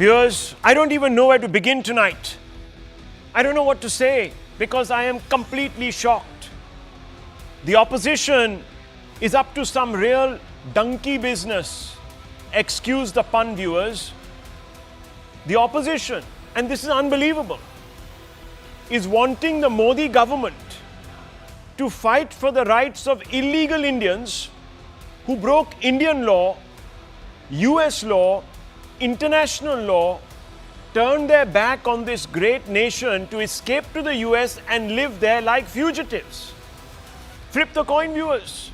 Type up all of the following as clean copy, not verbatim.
Viewers, I don't even know where to begin tonight. I don't know what to say because I am completely shocked. The opposition is up to some real donkey business. Excuse the pun, viewers. The opposition, and this is unbelievable, is wanting the Modi government to fight for the rights of illegal Indians who broke Indian law, US law, international law, turned their back on this great nation to escape to the US and live there like fugitives. Flip the coin, viewers.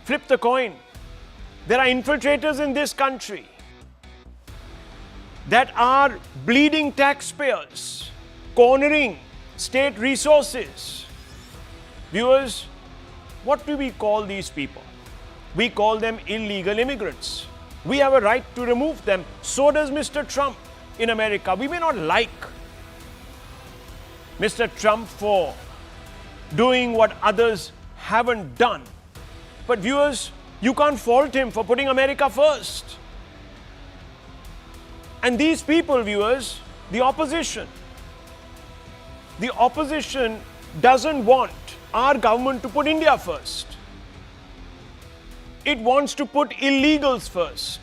Flip the coin. There are infiltrators in this country that are bleeding taxpayers, cornering state resources. Viewers, what do we call these people? We call them illegal immigrants. We have a right to remove them. So does Mr. Trump in America. We may not like Mr. Trump for doing what others haven't done. But viewers, you can't fault him for putting America first. And these people, viewers, the opposition doesn't want our government to put India first. It wants to put illegals first.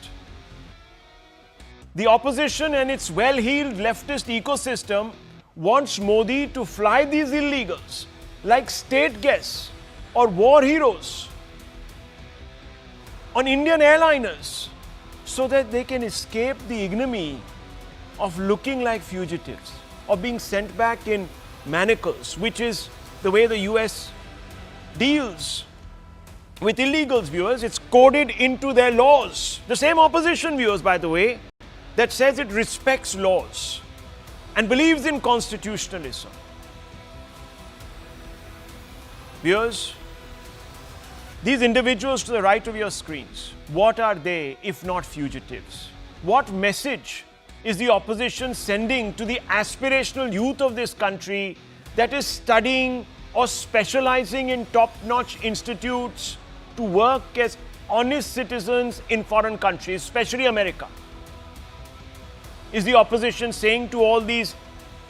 The opposition and its well-heeled leftist ecosystem wants Modi to fly these illegals like state guests or war heroes on Indian airliners so that they can escape the ignominy of looking like fugitives or being sent back in manacles, which is the way the US deals with illegals, viewers. It's coded into their laws. The same opposition, viewers, by the way, that says it respects laws and believes in constitutionalism. Viewers, these individuals to the right of your screens, what are they if not fugitives? What message is the opposition sending to the aspirational youth of this country that is studying or specializing in top-notch institutes to work as honest citizens in foreign countries, especially America? Is the opposition saying to all these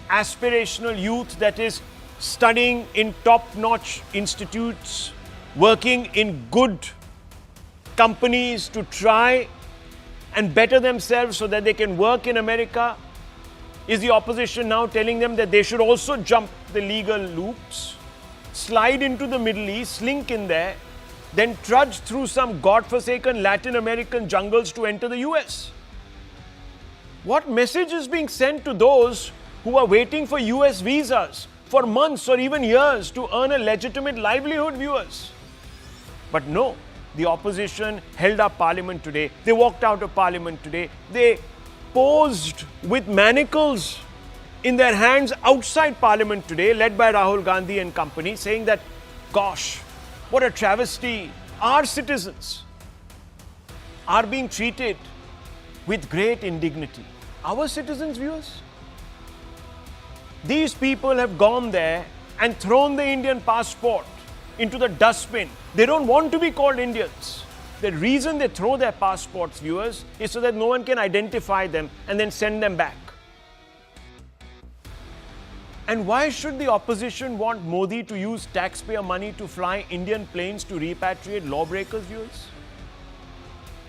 aspirational youth that is studying in top-notch institutes, working in good companies to try and better themselves so that they can work in America? Is the opposition now telling them that they should also jump the legal loops, slide into the Middle East, slink in there, then trudge through some godforsaken Latin American jungles to enter the US? What message is being sent to those who are waiting for US visas for months or even years to earn a legitimate livelihood, viewers? But no, the opposition held up Parliament today. They walked out of Parliament today. They posed with manacles in their hands outside Parliament today, led by Rahul Gandhi and company, saying that, gosh, what a travesty. Our citizens are being treated with great indignity. Our citizens, viewers? These people have gone there and thrown the Indian passport into the dustbin. They don't want to be called Indians. The reason they throw their passports, viewers, is so that no one can identify them and then send them back. And why should the opposition want Modi to use taxpayer money to fly Indian planes to repatriate lawbreakers, viewers?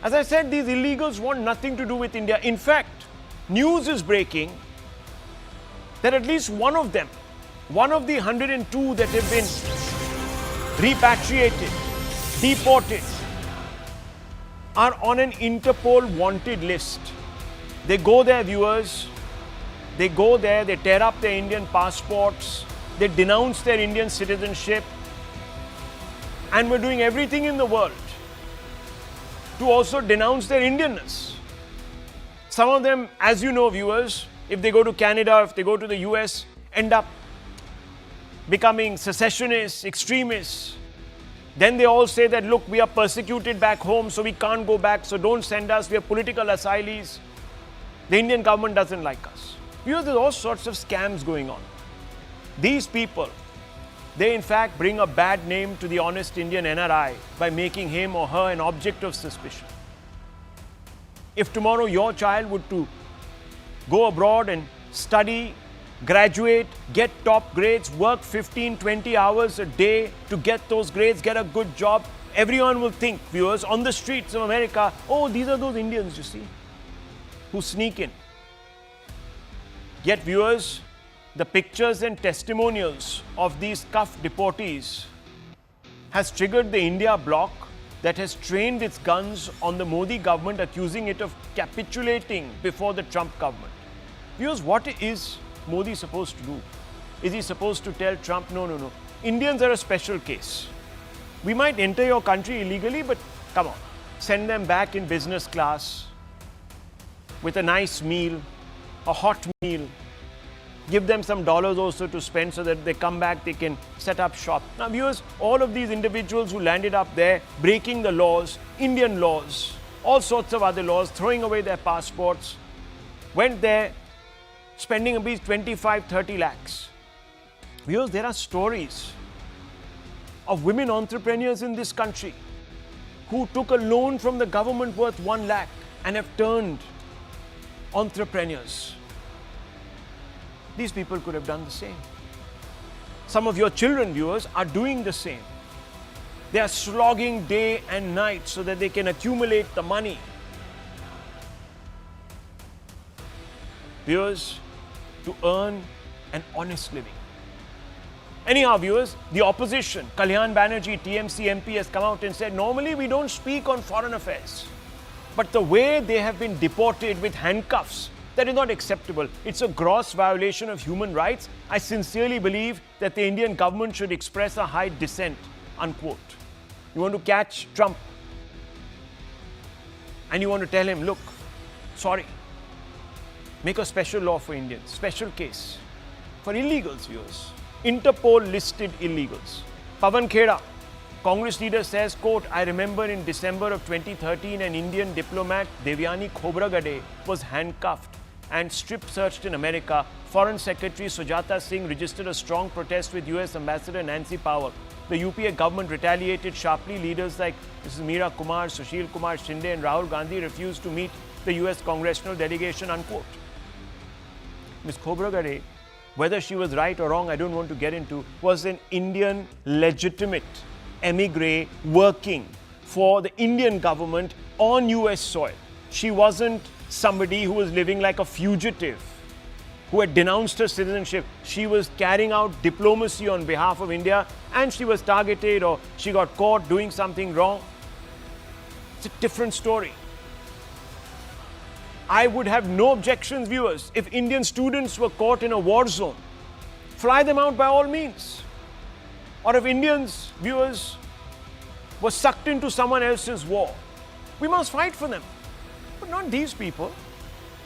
As I said, these illegals want nothing to do with India. In fact, news is breaking that at least one of them, one of the 102 that have been repatriated, deported, are on an Interpol wanted list. They go there, viewers. They go there, they tear up their Indian passports, they denounce their Indian citizenship, and we're doing everything in the world to also denounce their Indianness. Some of them, as you know, viewers, if they go to Canada, if they go to the US, end up becoming secessionists, extremists. Then they all say that, look, we are persecuted back home, so we can't go back, so don't send us, we are political asylees. The Indian government doesn't like us. There's all sorts of scams going on. These people, they in fact bring a bad name to the honest Indian NRI by making him or her an object of suspicion. If tomorrow your child would to go abroad and study, graduate, get top grades, work 15, 20 hours a day to get those grades, get a good job. Everyone will think, viewers, on the streets of America, oh, these are those Indians, you see, who sneak in. Yet, viewers, the pictures and testimonials of these cuffed deportees has triggered the India bloc that has trained its guns on the Modi government, accusing it of capitulating before the Trump government. Viewers, what is Modi supposed to do? Is he supposed to tell Trump, no, no, no, Indians are a special case. We might enter your country illegally, but come on, send them back in business class with a nice meal, a hot meal. Give them some dollars also to spend so that they come back, they can set up shop. Now, viewers, all of these individuals who landed up there, breaking the laws, Indian laws, all sorts of other laws, throwing away their passports, went there, spending at least 25, 30 lakhs. Viewers, there are stories of women entrepreneurs in this country who took a loan from the government worth 1 lakh and have turned entrepreneurs. These people could have done the same. Some of your children, viewers, are doing the same. They are slogging day and night so that they can accumulate the money. Viewers, to earn an honest living. Anyhow, viewers, the opposition, Kalyan Banerjee, TMC MP, has come out and said, normally we don't speak on foreign affairs. But the way they have been deported with handcuffs, that is not acceptable. It's a gross violation of human rights. I sincerely believe that the Indian government should express a high dissent, unquote. You want to catch Trump and you want to tell him, look, sorry, make a special law for Indians, special case for illegals, viewers, Interpol listed illegals. Pawan Kheda, Congress leader, says, quote, I remember in December of 2013, an Indian diplomat, Devyani Khobragade, was handcuffed and strip searched in America. Foreign Secretary Sujata Singh registered a strong protest with US Ambassador Nancy Powell. The UPA government retaliated sharply. Leaders like Mrs. Meera Kumar, Sushil Kumar Shinde and Rahul Gandhi refused to meet the US congressional delegation, unquote. Ms. Khobragade, whether she was right or wrong, I don't want to get into, was an Indian legitimate emigre working for the Indian government on US soil. She wasn't somebody who was living like a fugitive, who had denounced her citizenship. She was carrying out diplomacy on behalf of India, and she was targeted or she got caught doing something wrong. It's a different story. I would have no objections, viewers, if Indian students were caught in a war zone. Fly them out by all means. Or if Indians, viewers, were sucked into someone else's war. We must fight for them. But not these people.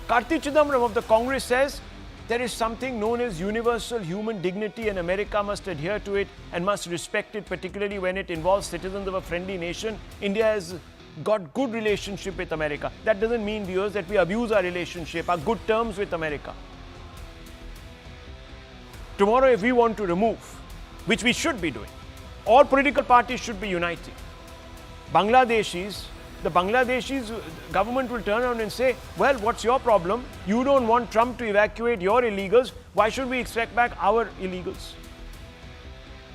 Karti Chidambaram of the Congress says there is something known as universal human dignity and America must adhere to it and must respect it, particularly when it involves citizens of a friendly nation. India has got good relationship with America. That doesn't mean, viewers, that we abuse our relationship, our good terms with America. Tomorrow, if we want to remove, which we should be doing, all political parties should be uniting. The Bangladeshis government will turn around and say, well, what's your problem? You don't want Trump to evacuate your illegals. Why should we expect back our illegals?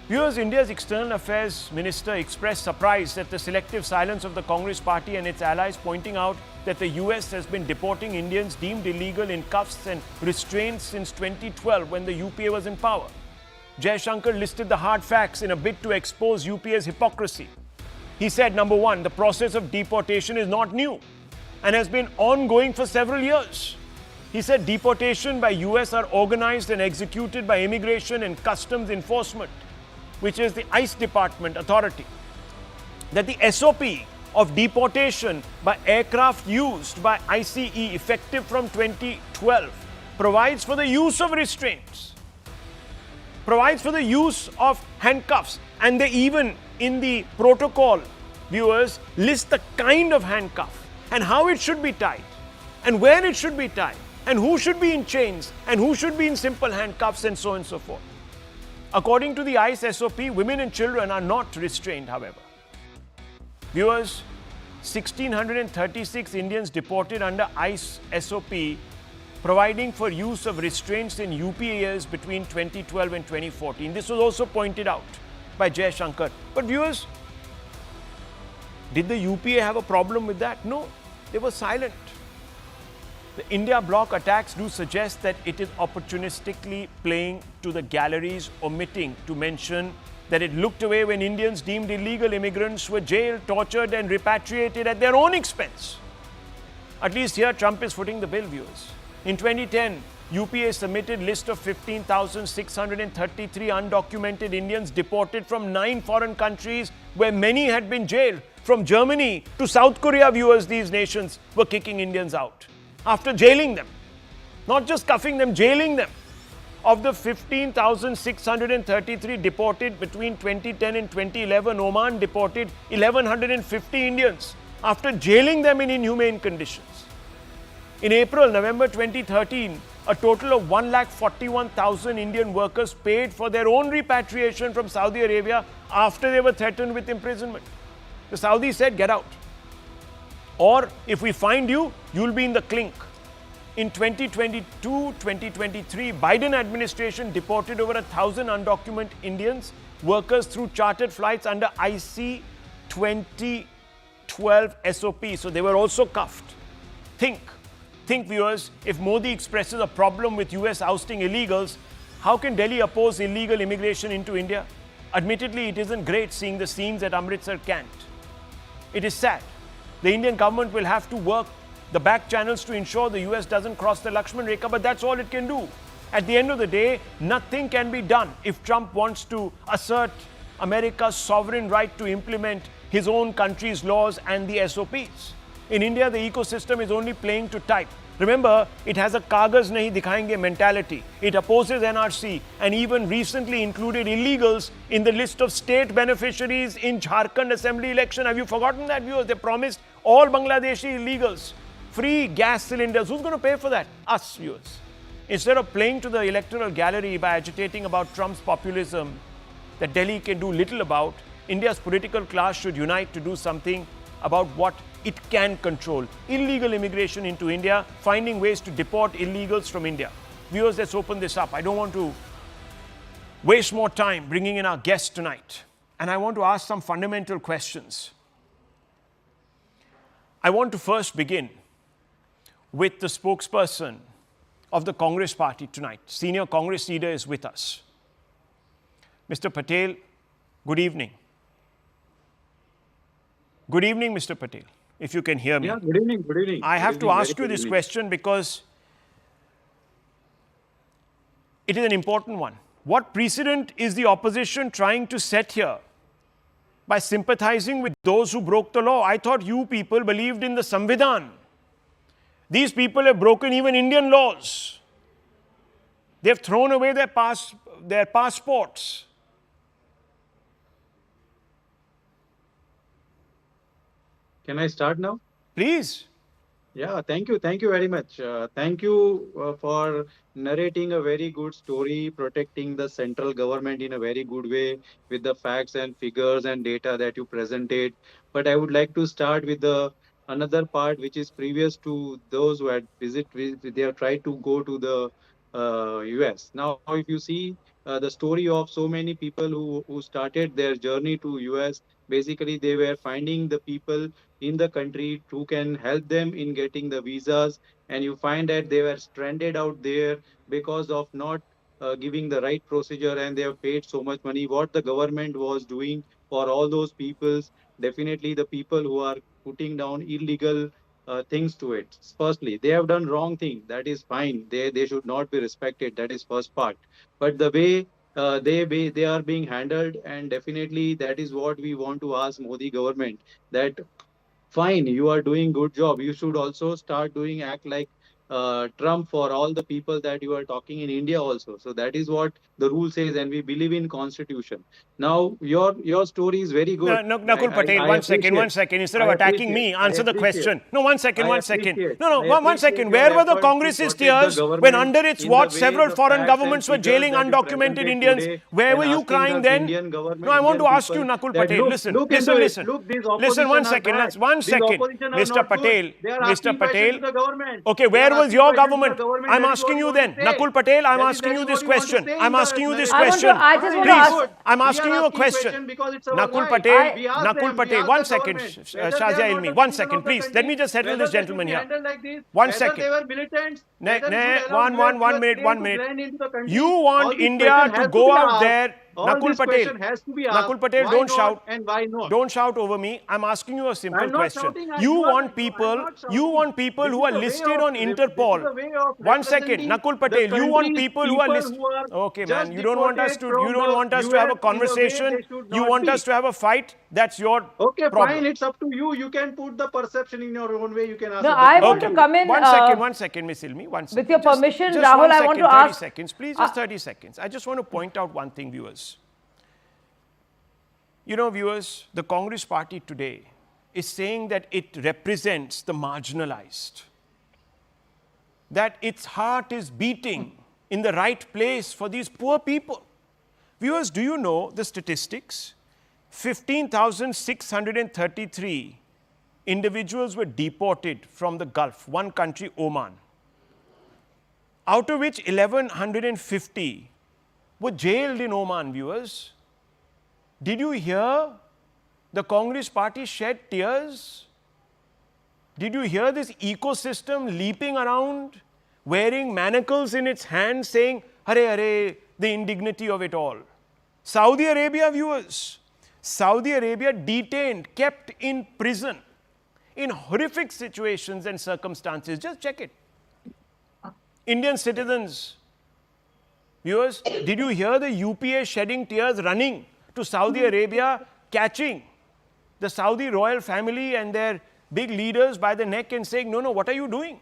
Viewers, India's External Affairs Minister expressed surprise at the selective silence of the Congress party and its allies, pointing out that the US has been deporting Indians deemed illegal in cuffs and restraints since 2012 when the UPA was in power. Jaishankar listed the hard facts in a bid to expose UPA's hypocrisy. He said, number one, the process of deportation is not new and has been ongoing for several years. He said deportation by US are organized and executed by Immigration and Customs Enforcement, which is the ICE Department authority. That the SOP of deportation by aircraft used by ICE, effective from 2012, provides for the use of restraints, provides for the use of handcuffs, and they even in the protocol, viewers, list the kind of handcuff and how it should be tied and where it should be tied and who should be in chains and who should be in simple handcuffs and so on and so forth. According to the ICE SOP, women and children are not restrained, however. Viewers, 1,636 Indians deported under ICE SOP providing for use of restraints in UPA years between 2012 and 2014. This was also pointed out by Shankar. But viewers, did the UPA have a problem with that? No, they were silent. The India bloc attacks do suggest that it is opportunistically playing to the galleries, omitting to mention that it looked away when Indians deemed illegal immigrants were jailed, tortured and repatriated at their own expense. At least here Trump is footing the bill, viewers. In 2010, UPA submitted list of 15,633 undocumented Indians deported from 9 foreign countries where many had been jailed. From Germany to South Korea, viewers, these nations were kicking Indians out after jailing them. Not just cuffing them, jailing them. Of the 15,633 deported between 2010 and 2011, Oman deported 1,150 Indians after jailing them in inhumane conditions. In November 2013, a total of 141,000 Indian workers paid for their own repatriation from Saudi Arabia after they were threatened with imprisonment. The Saudis said, get out. Or if we find you, you'll be in the clink. In 2022-2023, Biden administration deported over 1,000 undocumented Indians workers through chartered flights under IC 2012 SOP. So they were also cuffed. Think viewers, if Modi expresses a problem with US ousting illegals, how can Delhi oppose illegal immigration into India? Admittedly, it isn't great seeing the scenes at Amritsar Cant. It is sad. The Indian government will have to work the back channels to ensure the US doesn't cross the Lakshman Rekha, but that's all it can do. At the end of the day, nothing can be done if Trump wants to assert America's sovereign right to implement his own country's laws and the SOPs. In India, the ecosystem is only playing to type. Remember, it has a kagaz nahi dikhayenge mentality. It opposes NRC and even recently included illegals in the list of state beneficiaries in Jharkhand Assembly election. Have you forgotten that, viewers? They promised all Bangladeshi illegals free gas cylinders. Who's going to pay for that? Us, viewers. Instead of playing to the electoral gallery by agitating about Trump's populism that Delhi can do little about, India's political class should unite to do something about what it can control. Illegal immigration into India, finding ways to deport illegals from India. Viewers, let's open this up. I don't want to waste more time bringing in our guest tonight. And I want to ask some fundamental questions. I want to first begin with the spokesperson of the Congress party tonight. Senior Congress leader is with us. Mr. Patel, good evening. Good evening, Mr. Patel, if you can hear me. Yeah, good evening, good evening. I have to ask you this question because it is an important one. What precedent is the opposition trying to set here by sympathizing with those who broke the law? I thought you people believed in the Samvidhan. These people have broken even Indian laws. They have thrown away their passports. Can I start now? Please. Yeah, thank you very much. Thank you for narrating a very good story, protecting the central government in a very good way with the facts and figures and data that you presented. But I would like to start with another part which is previous to those who had they have tried to go to the US. Now, if you see the story of so many people who started their journey to US, basically they were finding the people in the country who can help them in getting the visas, and you find that they were stranded out there because of not giving the right procedure, and they have paid so much money. What the government was doing for all those peoples, definitely the people who are putting down illegal things to it. Firstly, they have done wrong thing. That is fine. They should not be respected. That is first part. But the way they are being handled, and definitely that is what we want to ask Modi government, that fine, you are doing good job, you should also start doing act like Trump for all the people that you are talking in India also. So that is what the rule says, and we believe in constitution. Now your story is very good. Nakul Patel, one second. Instead of attacking me, answer the question. No, one second. No, one second. Where were the Congressist tears when under its watch several foreign governments were jailing undocumented Indians? Where were you crying then? No, I want to ask you, Nakul Patel. Listen. Listen, one second. Mr. Patel. Okay, where was your government. government. I'm That is what asking you want then. to say. Nakul Patel, I'm That asking is you what this you want to question. say in I'm the asking you this narrative. question. I just want to Please, ask. I'm We are asking you a question. because it's our Nakul right. Patel, We ask Nakul them, we Patel, ask one the second, government whether they Shazia are not Ilmi, the 1 citizen second, of the please. Let me country, just settle whether this they should gentleman be here. handled like this, 1 whether second. they were militants, whether we should allow One US minute, claim 1 to minute. blend into the country. You All want this India question to has go be out asked. there. All Nakul this Patel, question has to be asked. Nakul Patel, Why don't not shout. and why not? Don't shout over me. I'm asking you a simple I'm not question. shouting. You You are. want I'm people, not you shouting. want people This who is are the way listed of on this is Interpol. the way of 1 second, representing Nakul the Patel, you want country's people who are listed. who are Okay, just man, you don't want us deported to. You from don't the want us to have a US in a way conversation. they should You not want be. us to have a fight. That's your Okay, problem. fine. It's up to you. You can put the perception in your own way. You can ask. No, other I people. want to come in. 1 second, Miss Ilmi. 1 second. With your permission, just Rahul, 1 I second, want to 30 ask. seconds. Please, just 30 seconds. I just want to point out one thing, viewers. You know, viewers, the Congress party today is saying that it represents the marginalized, that its heart is beating in the right place for these poor people. Viewers, do you know the statistics? 15,633 individuals were deported from the Gulf, one country, Oman, out of which 1,150 were jailed in Oman, viewers. Did you hear the Congress party shed tears? Did you hear this ecosystem leaping around, wearing manacles in its hands, saying, "Hare, hare," the indignity of it all? Saudi Arabia, viewers, Saudi Arabia detained, kept in prison, in horrific situations and circumstances. Just check it. Indian citizens. Viewers, did you hear the UPA shedding tears, running to Saudi Arabia, catching the Saudi royal family and their big leaders by the neck and saying, "No, no, what are you doing?"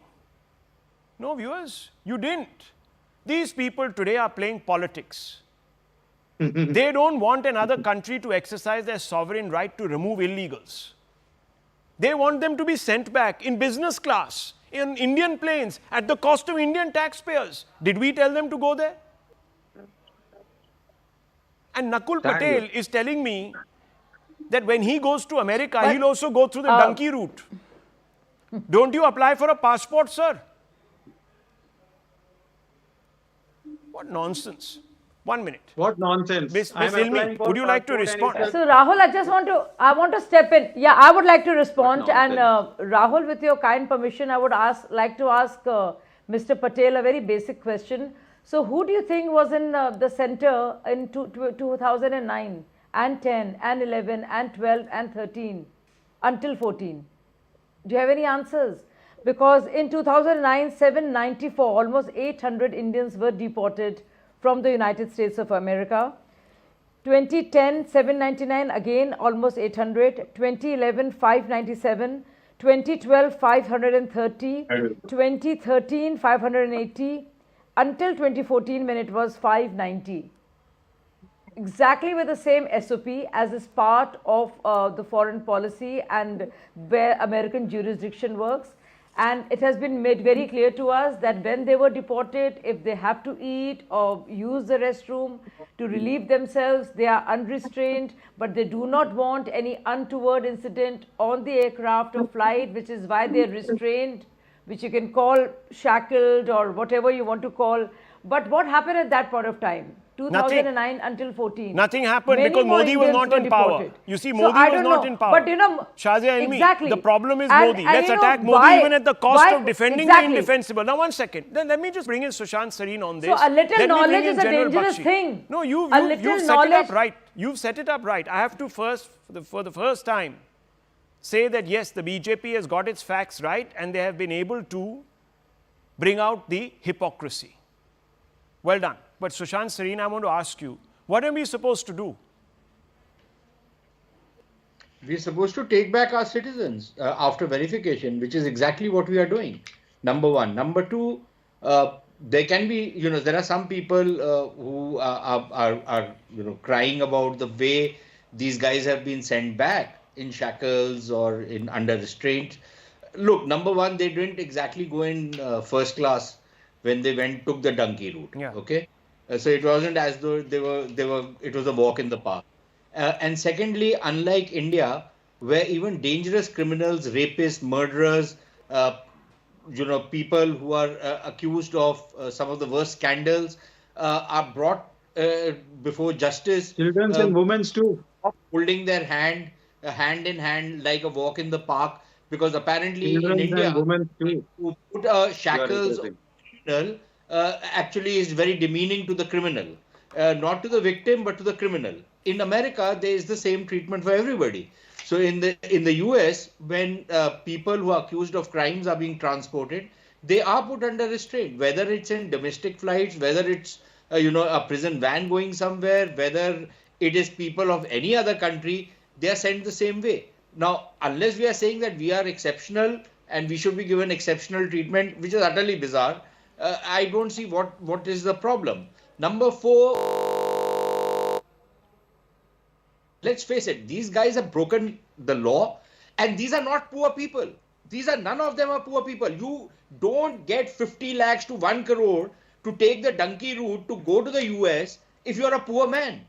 No, viewers, you didn't. These people today are playing politics. They don't want another country to exercise their sovereign right to remove illegals. They want them to be sent back in business class, in Indian planes, at the cost of Indian taxpayers. Did we tell them to go there? And Nakul Patel is telling me that when he goes to America, he'll also go through the donkey route. Don't you apply for a passport, sir? What nonsense. 1 minute. What nonsense. Miss I'm Ilmi, applying for would you like to passport and respond? it's a- So Rahul, I want to step in. Yeah, I would like to respond. And Rahul, with your kind permission, I would like to ask Mr. Patel a very basic question. So who do you think was in the center in 2009 and 10 and 11 and 12 and 13 until 14? Do you have any answers? Because in 2009, 794, almost 800 Indians were deported from the United States of America. 2010, 799, again almost 800. 2011, 597. 2012, 530. 2013, 580. Until 2014, when it was 590. Exactly with the same SOP as is part of the foreign policy and where American jurisdiction works. And it has been made very clear to us that when they were deported, if they have to eat or use the restroom to relieve themselves, they are unrestrained, but they do not want any untoward incident on the aircraft or flight, which is why they are restrained, which you can call shackled or whatever you want to call. But what happened at that point of time? 2009 until 14. Nothing happened Many because more Modi was Indians not were in power. deported. You see, So Modi I was don't not know, in power. but you know, Shazia Ilmi, exactly. the problem is And- Modi. and Let's you know attack Modi why- even at the cost why- of defending exactly. the indefensible. Now, 1 second. Then let me just bring in Sushant Sareen on this. So a little Let me bring knowledge in is a General dangerous Bakshi. thing. No, A you've little set it up knowledge- right. You've set it up right. I have to first, for the first time, say that yes, the BJP has got its facts right and they have been able to bring out the hypocrisy. Well done. But Sushant Sareen, I want to ask you, what are we supposed to do? We're supposed to take back our citizens after verification, which is exactly what we are doing. Number one. Number two, there can be, there are some people who are crying about the way these guys have been sent back in shackles or in under restraint. Look, number one, they didn't exactly go in first class when they took the donkey route. Yeah. Okay. So it wasn't as though it was a walk in the park. And secondly, unlike India, where even dangerous criminals, rapists, murderers, people who are accused of some of the worst scandals are brought before justice, Children's and women's too. holding their hand in hand like a walk in the park, because apparently in Children's and India, women's too. to put You are shackles on addressing. a criminal actually is very demeaning to the criminal, not to the victim but to the criminal. In America, there is the same treatment for everybody. So in the US, when people who are accused of crimes are being transported, they are put under restraint, whether it's in domestic flights, whether it's a prison van going somewhere, whether it is people of any other country, they are sent the same way. Now, unless we are saying that we are exceptional and we should be given exceptional treatment, which is utterly bizarre, I don't see what is the problem. Number four, let's face it, these guys have broken the law, and these are not poor people. None of them are poor people. You don't get 50 lakhs to 1 crore to take the donkey route to go to the US if you're a poor man.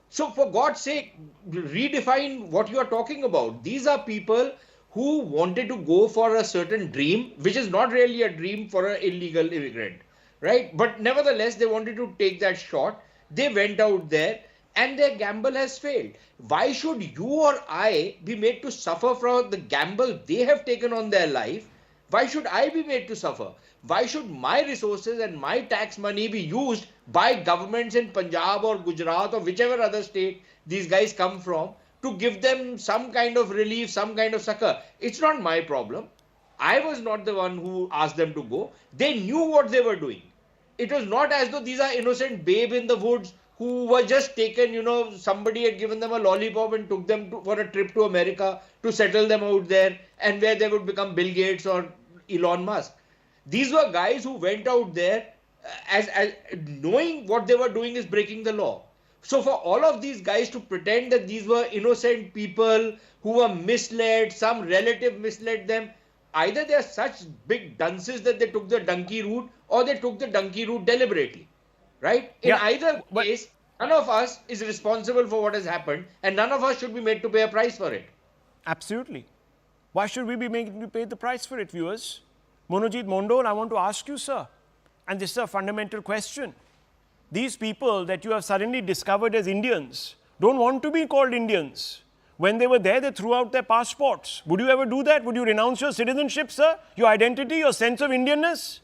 So for God's sake, redefine what you are talking about. These are people who wanted to go for a certain dream, which is not really a dream for an illegal immigrant, right? But nevertheless, they wanted to take that shot. They went out there and their gamble has failed. Why should you or I be made to suffer from the gamble they have taken on their life? Why should I be made to suffer? Why should my resources and my tax money be used by governments in Punjab or Gujarat or whichever other state these guys come from to give them some kind of relief, some kind of succor? It's not my problem. I was not the one who asked them to go. They knew what they were doing. It was not as though these are innocent babe in the woods who were just taken, somebody had given them a lollipop and took them for a trip to America to settle them out there, and where they would become Bill Gates or Elon Musk. These were guys who went out there as knowing what they were doing is breaking the law. So for all of these guys to pretend that these were innocent people who were misled, some relative misled them, either they are such big dunces that they took the donkey route, or they took the donkey route deliberately, right? In either case, none of us is responsible for what has happened, and none of us should be made to pay a price for it. Absolutely. Why should we be made to pay the price for it, viewers? Monojit Mondol, I want to ask you, sir, and this is a fundamental question. These people that you have suddenly discovered as Indians don't want to be called Indians. When they were there, they threw out their passports. Would you ever do that? Would you renounce your citizenship, sir? Your identity, your sense of Indianness?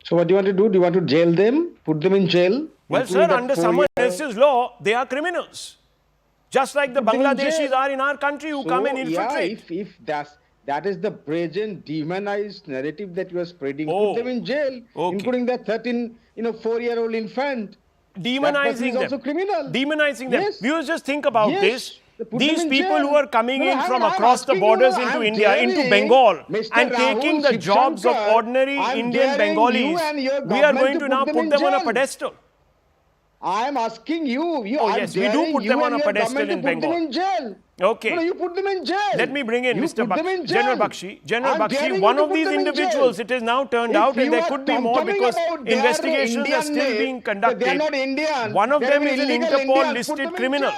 So what do you want to do? Do you want to jail them? Put them in jail? Well, sir, under someone else's law, they are criminals. Just like the Bangladeshis are in our country who come and infiltrate. Yeah, if that is the present demonized narrative that you are spreading, put them in jail, including that 4-year-old infant. Demonizing them. Also criminal. Demonizing them. Yes. Viewers, just think about this. These people jail. who are coming in from across the borders into India, into Bengal, and taking the jobs of ordinary Indian Bengalis, we are going to now put them on a pedestal. I am asking you. Oh, yes, we do put them on a pedestal in Bengal. Put them in jail. Okay. No, you put them in jail. Let me bring in Mr. General Bakshi. General Bakshi, one of these individuals, it is now turned out, and there could be more because investigations are still being conducted. They are not Indian. One of them is an Interpol listed criminal.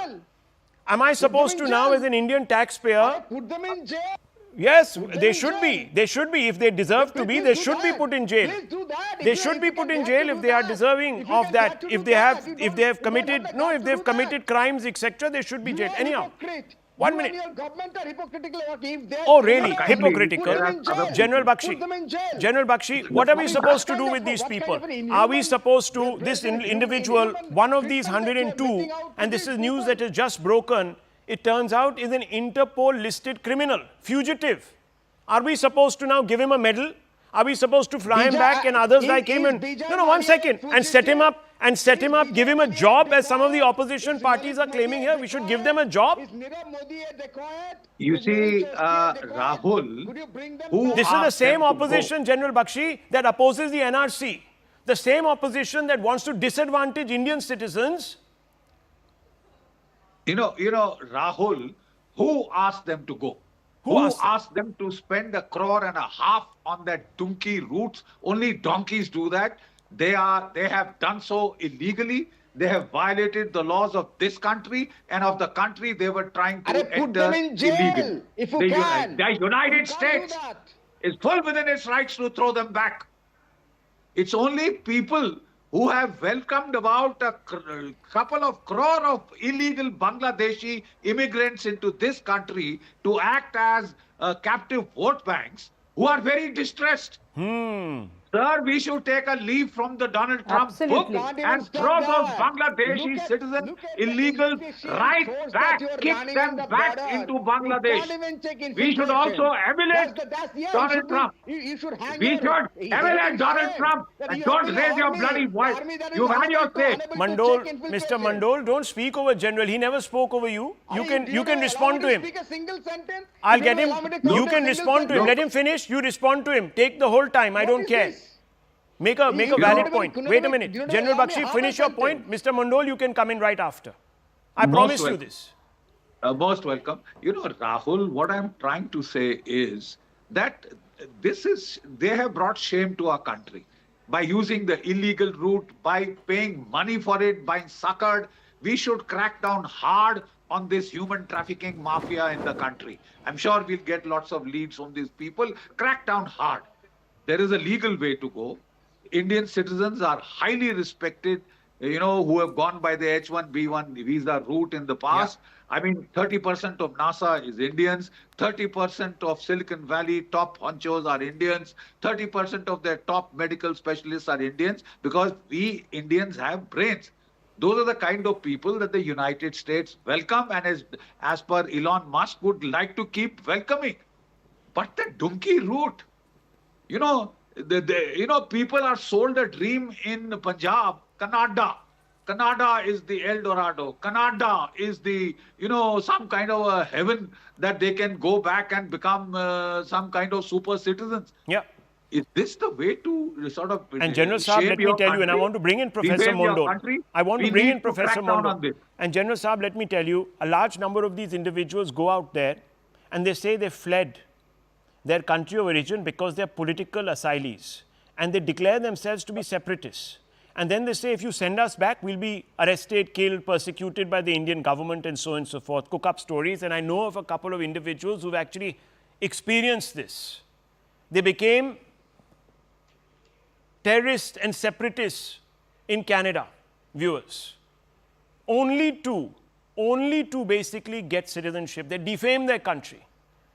Am I supposed to now, as an Indian taxpayer, put them in jail? Yes, they should be. They should be. If they deserve to be, they should be put in jail. They should be put in jail if they are deserving of that. If they have committed crimes, etc., they should be jailed. Anyhow, 1 minute. Oh, really? Hypocritical. General Bakshi, what are we supposed to do with these people? Are we supposed to, this individual, one of these 102, and this is news that is just broken, it turns out is an Interpol listed criminal, fugitive. Are we supposed to now give him a medal? Are we supposed to fly him back and others like him? And no, 1 second. And set him up, give him a job, as some of the opposition parties are claiming here. We should give them a job. You see, Rahul, this is the same opposition, General Bakshi, that opposes the NRC. The same opposition that wants to disadvantage Indian citizens. Rahul, who asked them to go? Who asked them to spend 1.5 crore on that donkey routes? Only donkeys do that. They have done so illegally. They have violated the laws of this country and of the country they were trying to enter put them in jail, illegally. if you can. The United States. is full within its rights to throw them back. It's only people who have welcomed about a couple of crore of illegal Bangladeshi immigrants into this country to act as captive vote banks who are very distressed. Sir, we should take a leaf from the Donald Trump book and throw those Bangladeshi citizens, illegals, right back, kick them back into Bangladesh. We should also emulate Donald Trump. We should emulate Donald Trump and don't raise your bloody voice. You've had your say. Mandol, Mr. Mandol, don't speak over General. He never spoke over you. You can respond to him. I'll get him. You can respond to him. Let him finish. You respond to him. Take the whole time. I don't care. Make a valid point. Wait a minute. General Bakshi, finish your point. Mr. Mandol, you can come in right after. I promise you this. Most welcome. You know, Rahul, what I'm trying to say is that they have brought shame to our country by using the illegal route, by paying money for it, by suckered. We should crack down hard on this human trafficking mafia in the country. I'm sure we'll get lots of leads from these people. Crack down hard. There is a legal way to go. Indian citizens are highly respected, you know, who have gone by the H-1B1 visa route in the past. Yeah. I mean, 30% of NASA is Indians, 30% of Silicon Valley top honchos are Indians, 30% of their top medical specialists are Indians, because we Indians have brains. Those are the kind of people that the United States welcome and as per Elon Musk would like to keep welcoming. But the donkey route, you know, people are sold a dream in Punjab, Canada. Canada is the El Dorado. Canada is the, you know, some kind of a heaven that they can go back and become some kind of super citizens. Yeah. Is this the way to sort of And General Saab, let me tell you, and I want to bring in Professor Mondol. I want to bring in Professor Mondol. And General Saab, let me tell you, a large number of these individuals go out there and they say they fled their country of origin because they are political asylees. And they declare themselves to be separatists. And then they say, if you send us back, we'll be arrested, killed, persecuted by the Indian government and so on and so forth. Cook up stories. And I know of a couple of individuals who've actually experienced this. They became terrorists and separatists in Canada, viewers. Only to basically get citizenship. They defamed their country.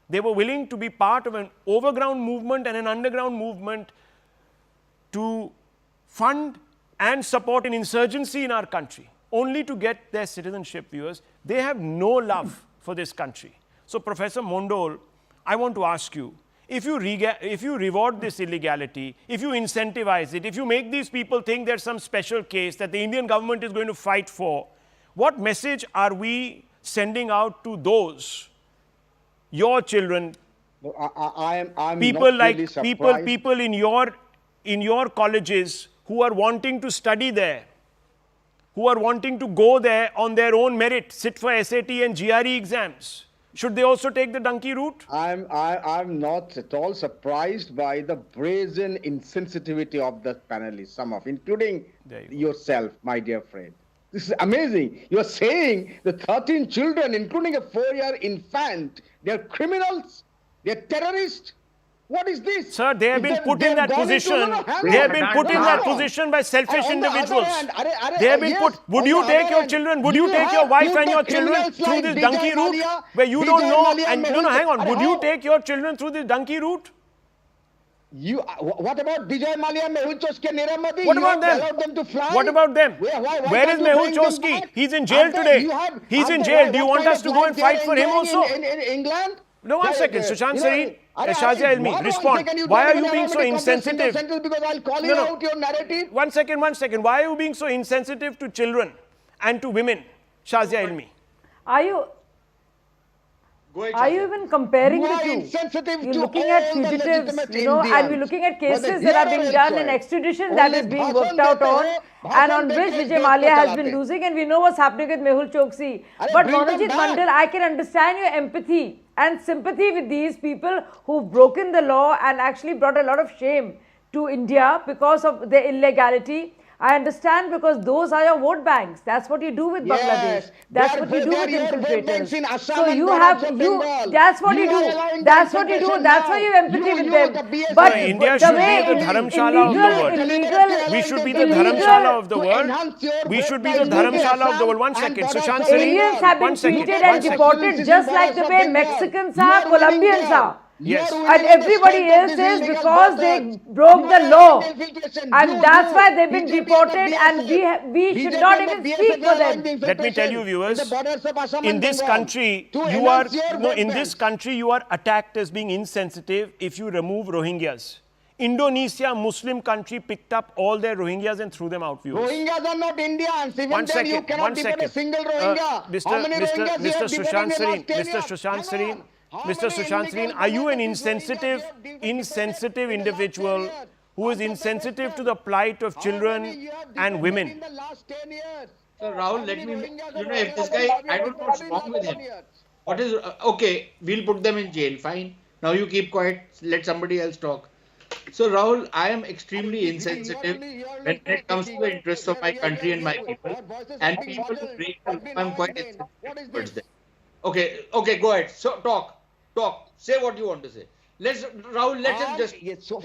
They were willing to be part of an overground movement and an underground movement to fund and support an insurgency in our country, only to get their citizenship, viewers. They have no love for this country. So, Professor Mondol, I want to ask you, if you reward this illegality, if you incentivize it, if you make these people think there's some special case that the Indian government is going to fight for, what message are we sending out to those, your children, I'm people not like really people in your colleges who are wanting to study there, who are wanting to go there on their own merit, sit for SAT and GRE exams? Should they also take the donkey route? I'm not at all surprised by the brazen insensitivity of the panelists, some of, including yourself, my dear friend. This is amazing. You're saying the 13 children, including a 4-year infant, they're criminals, they're terrorists. What is this? Sir, they have been put in that position. They have been put in that position by selfish individuals. They have been put. Would you take your children? Would you take your wife and your children through this donkey route where you don't know? And no, hang on. Would you take your children through this donkey route? What about Vijay Mallya, Mehul Choksi, Nirav Modi? What about them? Allowed them to fly? What about them? Where is Mehul Choksi? He's in jail today. He's in jail. Do you want us to go and fight for him also? In England? No, one second. Sushant Sareen, Shazia Elmi, respond. Why are you being so insensitive? Because I'll call you out your narrative. One second. Why are you being so insensitive to children and to women? Shazia Elmi. Are you even comparing the two? You're looking at fugitives, and we're looking at cases that are being done in extradition that is being worked out on, and on which Vijay Mallya has been losing, and we know what's happening with Mehul Choksi. But Monojit Mandal, I can understand your empathy and sympathy with these people who've broken the law and actually brought a lot of shame to India because of their illegality. I understand, because those are your vote banks. That's what you do with Yes, Bangladesh. That's what you do with your vote banks infiltrators. in Assam So and you Bharat have, Bengal. that's what you are do. allowing That's the what you do. infiltration That's now. why you have empathy with the them. BSF. But No, India the should way be the Dharamshala of the world. We should be the Dharamshala of the world. We should be the Dharamshala of the world. One second, Sushant Sareen. Aliens have been One second, treated one and second. deported just like the way Mexicans are, Colombians are. Yes. And everybody else is, because they broke the law. And that's why they've been deported, and we should not even speak for them. Let me tell you, viewers, in this country, you are attacked as being insensitive if you remove Rohingyas. Indonesia, Muslim country, picked up all their Rohingyas and threw them out, viewers. Rohingyas are not Indians. Even One then you second, cannot one deport second. a single Rohingya. How many Rohingyas you have deported in the last 10 years? Mr. Sushant Hang Sareen, on. How Mr. many Sushant illegal Sareen, are you an Bangladeshis Rohingyas you have insensitive deported in the last 10 individual years? who is Answer the insensitive to question. the plight of How children many you have and deported women? in the last 10 years? So How Rahul, many let me, Rohingyas you or know, if this Bangladeshis guy, have you I don't know what's deported in wrong with last him. 10 years? What is, okay, we'll put them in jail, fine. Now you keep quiet, let somebody else talk. So Rahul, I am extremely insensitive when it comes to the interests of my country and my people. And people who break the law, I'm quite insensitive towards them. Okay, go ahead. So talk. Say what you want to say. Rahul, let him just. Yes, so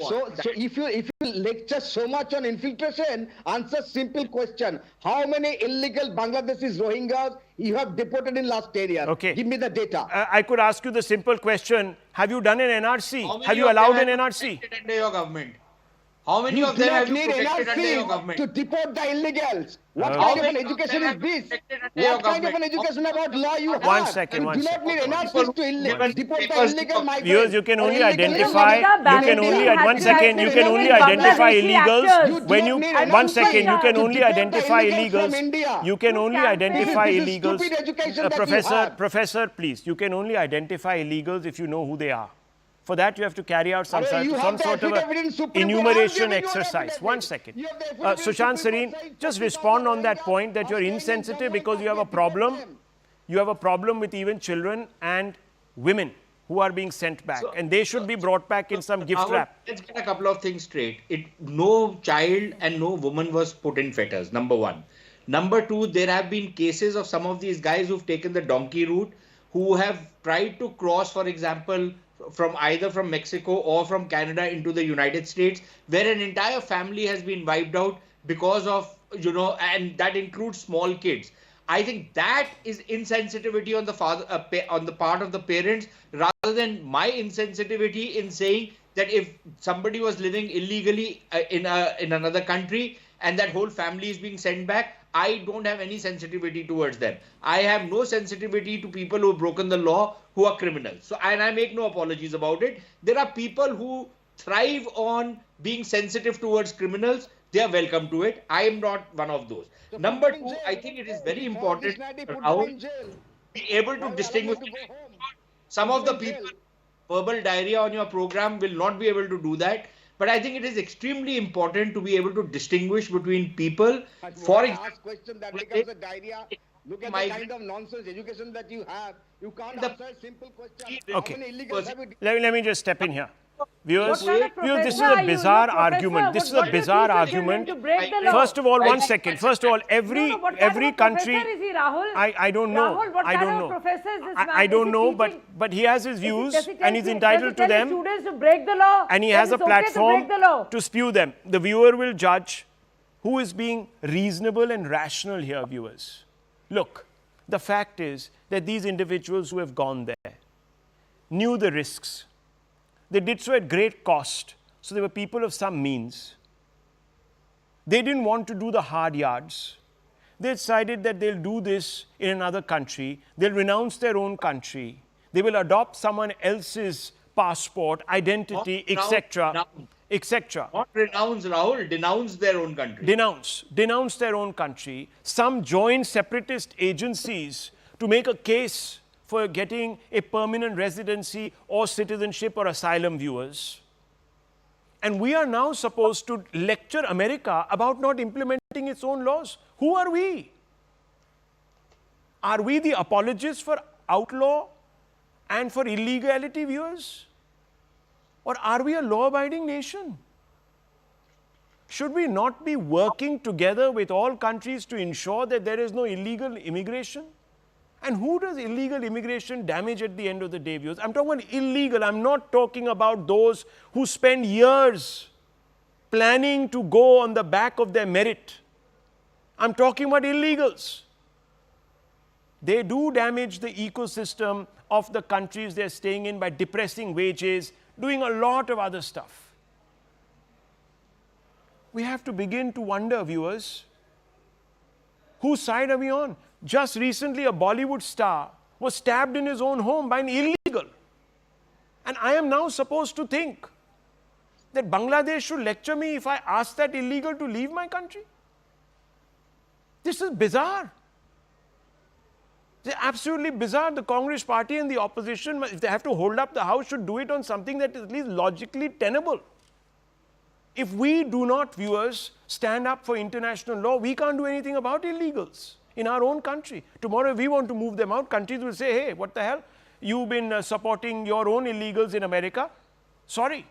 if you lecture so much on infiltration, answer simple question: how many illegal Bangladeshis Rohingyas you have deported in last 10 years? Okay. Give me the data. I could ask you the simple question, have you done an NRC? How many Have you of them allowed an have you NRC? protected under your government? How many You of do them not have you need protected under your NRC government? to deport the illegals. What Okay. kind of How an many of education them is have you this? protected under your What kind of an government? education about law you have? One second, You one do not second. need NRCs People to given deport the papers illegal to- migrants. Viewers, you can or only illegal identify, immigrants. you can only, Bangladesh one had second, to you can bring only in identify Bangladeshi illegals actors. You do when not you, need one NRC second, you can to only deport the identify illegals from illegals, India. you can To only campaign. identify This is illegals. stupid education that you have. Professor, please, you can only identify illegals if you know who they are. For that, you have to carry out some You have the sort of affidavit in Supreme Court. enumeration I'll give you an exercise. affidavit. One second. You have the affidavit in Sushant Supreme Sareen, Court saying just 40,000 respond on that Rohingyas point that you're are staying in insensitive Jammu and because you have a Kashmir. problem. Deport them. You have a problem with even children and women who are being sent back, and they should be brought back in some gift Rahul, wrap. let's get a couple of things straight. No child and no woman was put in fetters, number one. Number two, there have been cases of some of these guys who've taken the donkey route, who have tried to cross, for example, from either from Mexico or from Canada into the United States, where an entire family has been wiped out because of, and that includes small kids. I think that is insensitivity on the on the part of the parents, rather than my insensitivity in saying that if somebody was living illegally in another country and that whole family is being sent back, I don't have any sensitivity towards them. I have no sensitivity to people who have broken the law, who are criminals. So, and I make no apologies about it. There are people who thrive on being sensitive towards criminals. They are welcome to it. I am not one of those. So Number put in two, jail. I think it is very For important this night, he put how them in jail. be able to Why distinguish. allow them to go home? Some of the Put them in people, jail. verbal diarrhea on your program will not be able to do that. But I think it is extremely important to be able to distinguish between people. For When I example, ask question that becomes a diarrhea. Look at the migrant- kind of nonsense education that you have. You can't The- answer a simple question. Okay. How many illegals have you Let me just step in here. Viewers, What kind of viewers, this is professor a are you? bizarre You're professor. argument. This is a What do you bizarre teach your children argument. to break the law? First of all, one second. First of all, every No, what kind every of a country. professor is he, Rahul? I don't know. Rahul, what I kind don't of know. a professor is this man? I Is don't he know, teaching- but he has his Does he views tell and he's does he entitled tell to them, students to break the law? and he That has a it's okay to platform break the law? to spew them. The viewer will judge who is being reasonable and rational here, viewers. Look, the fact is that these individuals who have gone there knew the risks. They did so at great cost. So they were people of some means. They didn't want to do the hard yards. They decided that they'll do this in another country. They'll renounce their own country. They will adopt someone else's passport, identity, etc., etc. Not renounce, Rahul, denounce their own country. Denounce their own country. Some join separatist agencies to make a case for getting a permanent residency or citizenship or asylum, viewers. And we are now supposed to lecture America about not implementing its own laws. Who are we? Are we the apologists for outlaw and for illegality, viewers? Or are we a law-abiding nation? should we not be working together with all countries to ensure that there is no illegal immigration? And who does illegal immigration damage at the end of the day, viewers? I'm talking about illegal. I'm not talking about those who spend years planning to go on the back of their merit. I'm talking about illegals. They do damage the ecosystem of the countries they're staying in by depressing wages, doing a lot of other stuff. We have to begin to wonder, viewers, whose side are we on? Just recently, a Bollywood star was stabbed in his own home by an illegal. And I am now supposed to think that Bangladesh should lecture me if I ask that illegal to leave my country? This is bizarre. It's absolutely bizarre. The Congress party and the opposition, if they have to hold up the house, should do it on something that is at least logically tenable. If we do not, viewers, stand up for international law, we can't do anything about illegals in our own country. Tomorrow, if we want to move them out, countries will say, hey, what the hell? You've been supporting your own illegals in America. Sorry.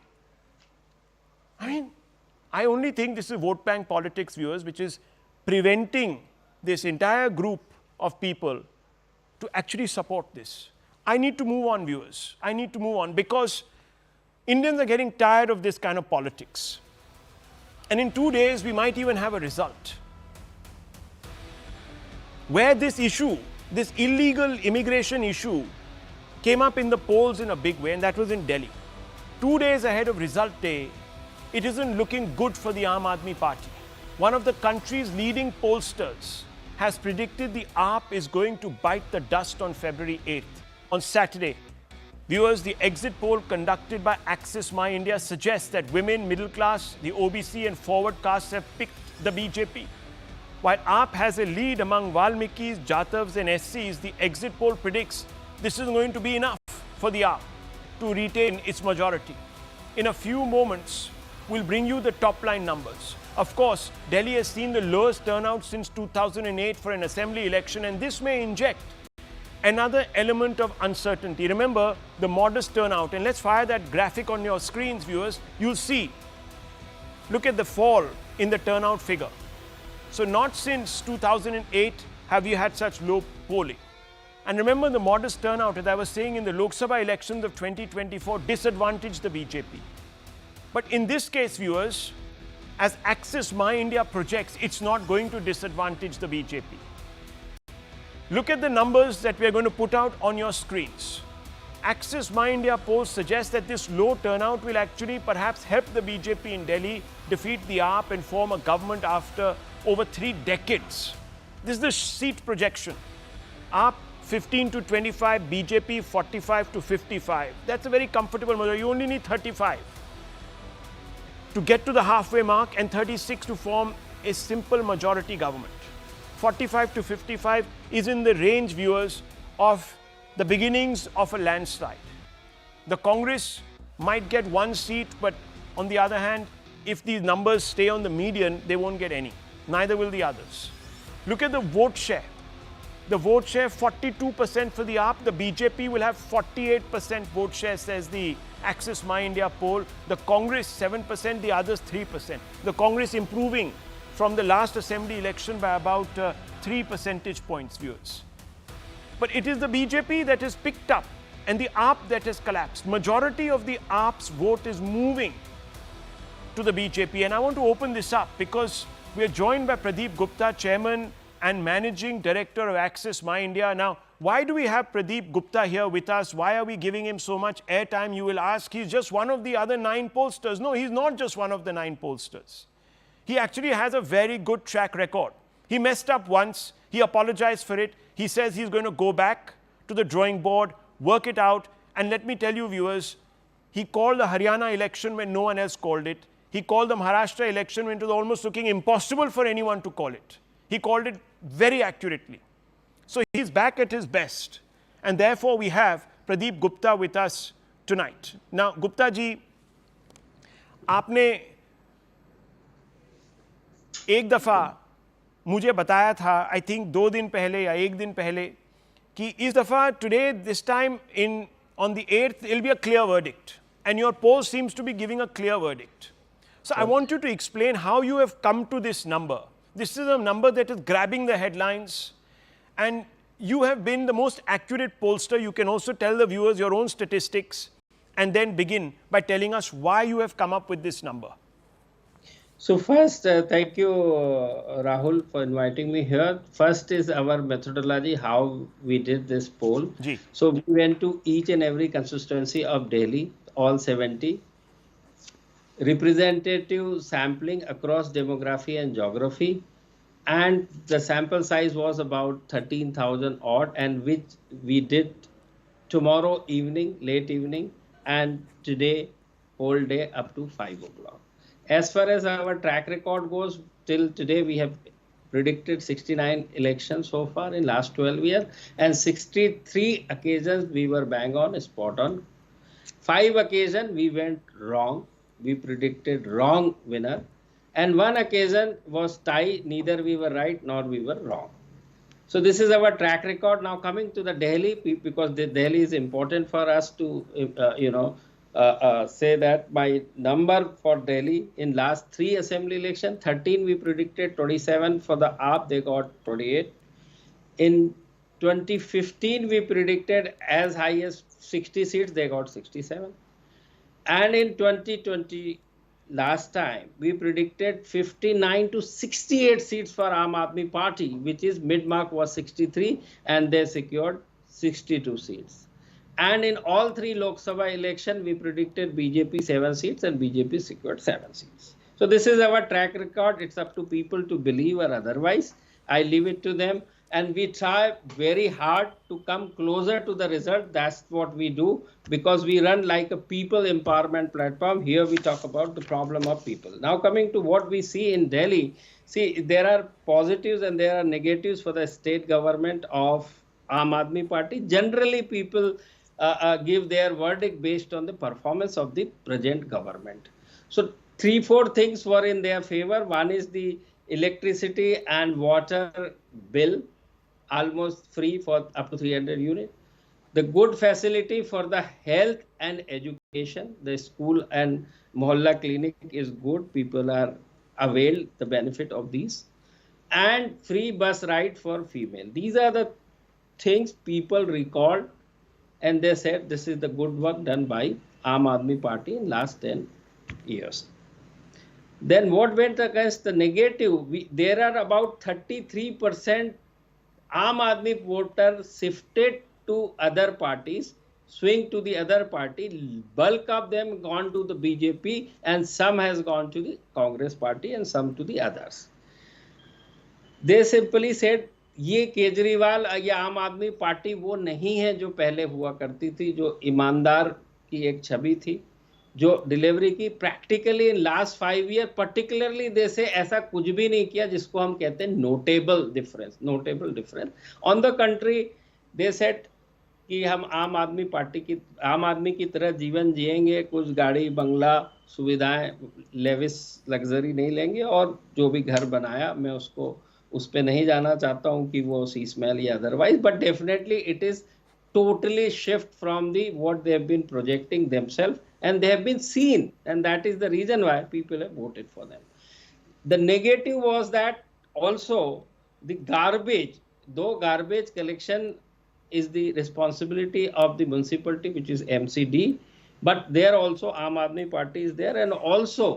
I mean, I only think this is vote bank politics, viewers, which is preventing this entire group of people to actually support this. I need to move on, viewers. I need to move on because Indians are getting tired of this kind of politics. And in 2 days, we might even have a result. Where this issue, this illegal immigration issue, came up in the polls in a big way, and that was in Delhi. 2 days ahead of result day, it isn't looking good for the Aam Aadmi Party. One of the country's leading pollsters has predicted the AAP is going to bite the dust on February 8th. On Saturday, viewers, the exit poll conducted by Access My India suggests that women, middle class, the OBC and forward castes have picked the BJP. While AAP has a lead among Valmikis, Jatavs and SCs, the exit poll predicts this is going to be enough for the AAP to retain its majority. In a few moments, we'll bring you the top line numbers. Of course, Delhi has seen the lowest turnout since 2008 for an assembly election, and this may inject another element of uncertainty. Remember the modest turnout, and let's fire that graphic on your screens, viewers. You'll see, look at the fall in the turnout figure. So not since 2008 have you had such low polling. And remember the modest turnout, as I was saying, in the Lok Sabha elections of 2024 disadvantaged the BJP. But in this case, viewers, as Access My India projects, it's not going to disadvantage the BJP. Look at the numbers that we are going to put out on your screens. Access My India polls suggest that this low turnout will actually perhaps help the BJP in Delhi defeat the AAP and form a government after over 3 decades. This is the seat projection. AAP 15 to 25, BJP 45 to 55. That's a very comfortable majority. You only need 35 to get to the halfway mark and 36 to form a simple majority government. 45 to 55 is in the range, viewers, of the beginnings of a landslide. The Congress might get 1 seat, but on the other hand, if these numbers stay on the median, they won't get any. Neither will the others. Look at the vote share. The vote share, 42% for the AAP. The BJP will have 48% vote share, says the Access My India poll. The Congress, 7%, the others 3%. The Congress improving from the last assembly election by about 3 percentage points, viewers. But it is the BJP that has picked up and the AAP that has collapsed. Majority of the AAP's vote is moving to the BJP. And I want to open this up because we are joined by Pradeep Gupta, Chairman and Managing Director of Access My India. Now, why do we have Pradeep Gupta here with us? Why are we giving him so much airtime? You will ask, he's just one of the other 9 pollsters. No, he's not just one of the 9 pollsters. He actually has a very good track record. He messed up once. He apologized for it. He says he's going to go back to the drawing board, work it out. And let me tell you, viewers, he called the Haryana election when no one else called it. He called the Maharashtra election when it was almost looking impossible for anyone to call it. He called it very accurately. So he's back at his best. And therefore, we have Pradeep Gupta with us tonight. Now, Gupta ji, आपने एक दफ़ा मुझे बताया था, I think 2 दिन पहले या 1 दिन पहले, कि इस दफ़ा today, this time on the 8th, it will be a clear verdict. And your poll seems to be giving a clear verdict. So I want you to explain how you have come to this number. This is a number that is grabbing the headlines, and you have been the most accurate pollster. You can also tell the viewers your own statistics and then begin by telling us why you have come up with this number. So first, thank you, Rahul, for inviting me here. First is our methodology, how we did this poll. Ji. So we went to each and every constituency of Delhi, all 70, representative sampling across demography and geography. And the sample size was about 13,000 odd, and which we did tomorrow evening, late evening, and today, whole day up to 5 o'clock. As far as our track record goes, till today we have predicted 69 elections so far in last 12 years, and 63 occasions we were bang on, spot on. 5 occasions we went wrong, we predicted wrong winner, and 1 occasion was tie, neither we were right nor we were wrong. So this is our track record. Now coming to the Delhi, because the Delhi is important for us to, say that my number for Delhi in last 3 assembly election, 13 we predicted, 27 for the AAP, they got 28. In 2015 we predicted as high as 60 seats, they got 67. And in 2020, last time we predicted 59 to 68 seats for Aam Aadmi Party, which is mid-mark was 63, and they secured 62 seats. And in all 3 Lok Sabha election, we predicted BJP 7 seats and BJP secured 7 seats. So this is our track record. It's up to people to believe or otherwise. I leave it to them. And we try very hard to come closer to the result. That's what we do, because we run like a people empowerment platform. Here we talk about the problem of people. Now coming to what we see in Delhi, see, there are positives and there are negatives for the state government of Aam Aadmi Party. Generally, people give their verdict based on the performance of the present government. So 3-4 things were in their favor. One is the electricity and water bill, almost free for up to 300 units. The good facility for the health and education, the school and mohalla clinic is good. People are availed the benefit of these. And free bus ride for female. These are the things people recalled, and they said this is the good work done by Aam Aadmi Party in last 10 years. Then what went against the negative? There are about 33% Aam Aadmi voters shifted to other parties, swing to the other party. Bulk of them gone to the BJP, and some has gone to the Congress party and some to the others. They simply said, ये केजरीवाल या आम आदमी party वो नहीं है जो पहले हुआ करती थी, जो ईमानदार की एक छवि थी, जो डिलीवरी की practically in last 5 year particularly देश से ऐसा कुछ भी नहीं किया जिसको हम कहते हैं notable difference. On the country they set कि हम आम आदमी की तरह जीवन जिएंगे, कुछ गाड़ी बंगला सुविधाएं लेविस लग्जरी नहीं लेंगे, और जो भी घर बनाया मैं उसको उस पे नहीं जाना चाहता हूं कि वो सी स्मेल या otherwise, but definitely it is totally shift from the what they have been projecting themselves, and they have been seen, and that is the reason why people have voted for them. The negative was that also the garbage, though garbage collection is the responsibility of the municipality, which is MCD, but there also Aam Aadmi Party is there, and also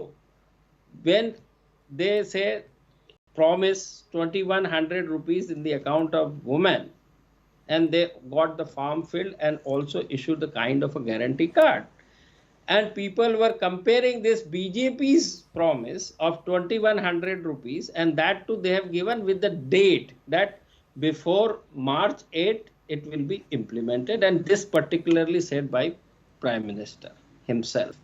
when they say promise 2100 rupees in the account of women, and they got the form filled and also issued the kind of a guarantee card. And people were comparing this BJP's promise of 2100 rupees, and that too they have given with the date that before March 8 it will be implemented, and this particularly said by Prime Minister himself.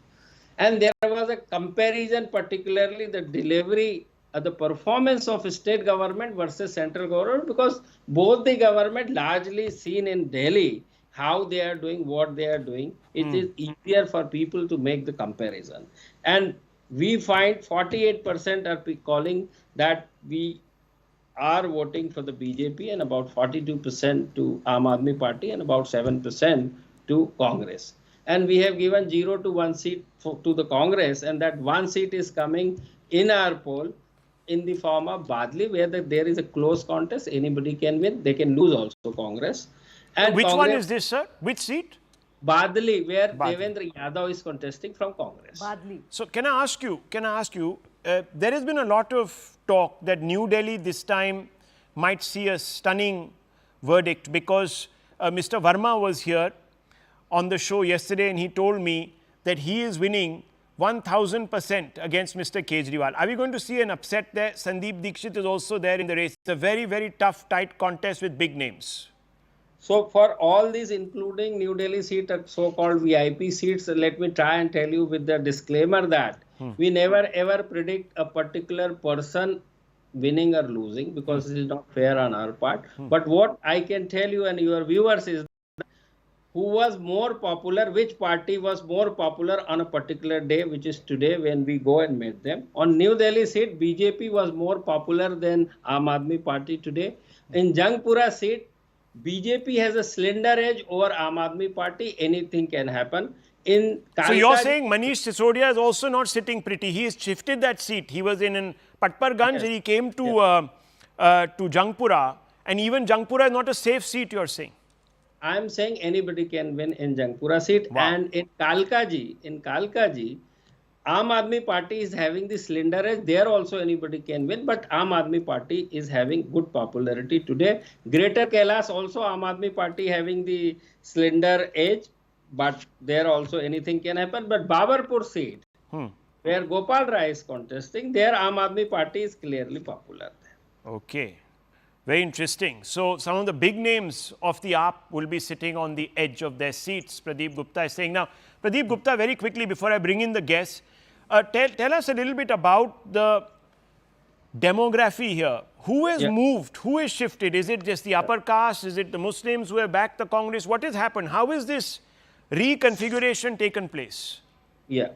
And there was a comparison, particularly the delivery, the performance of state government versus central government, because both the government largely seen in Delhi how they are doing, what they are doing. It is easier for people to make the comparison. And we find 48% are calling that we are voting for the BJP, and about 42% to Aam Aadmi Party, and about 7% to Congress. and we have given 0 to 1 seat to the Congress, and that 1 seat is coming in our poll in the form of Badli, where there is a close contest. Anybody can win. They can lose also Congress. And which Congress, one is this, sir? Which seat? Badli, where Badli. Devendra Yadav is contesting from Congress. Badly. So can I ask you, there has been a lot of talk that New Delhi this time might see a stunning verdict because Mr. Verma was here on the show yesterday and he told me that he is winning 1000% against Mr. Kejriwal. Are we going to see an upset there? Sandeep Dixit is also there in the race. It's a very, very tough, tight contest with big names. So for all these, including New Delhi seat, so-called VIP seats, let me try and tell you with the disclaimer that we never ever predict a particular person winning or losing because it is not fair on our part. But what I can tell you and your viewers is who was more popular, which party was more popular on a particular day, which is today when we go and meet them. On New Delhi seat, BJP was more popular than Aam Aadmi Party today. In Jangpura seat, BJP has a slender edge over Aam Aadmi Party. Anything can happen. In So you're saying Manish Sisodia is also not sitting pretty. He has shifted that seat. He was in Patparganj and he came to Jangpura. And even Jangpura is not a safe seat, you're saying. I'm saying anybody can win in Jangpura seat. Wow. And in Kalkaji, Aam Aadmi Party is having the slender edge. There also anybody can win, but Aam Aadmi Party is having good popularity today. Greater Kailash also Aam Aadmi Party having the slender edge, but there also anything can happen. But Babarpur seat, where Gopal Rai is contesting, there Aam Aadmi Party is clearly popular. Okay. Very interesting. So some of the big names of the AAP will be sitting on the edge of their seats, Pradeep Gupta is saying. Now, Pradeep Gupta, very quickly before I bring in the guests, tell us a little bit about the demography here. Who has moved? Who has shifted? Is it just the upper caste? Is it the Muslims who have backed the Congress? What has happened? How is this reconfiguration taken place? Yeah.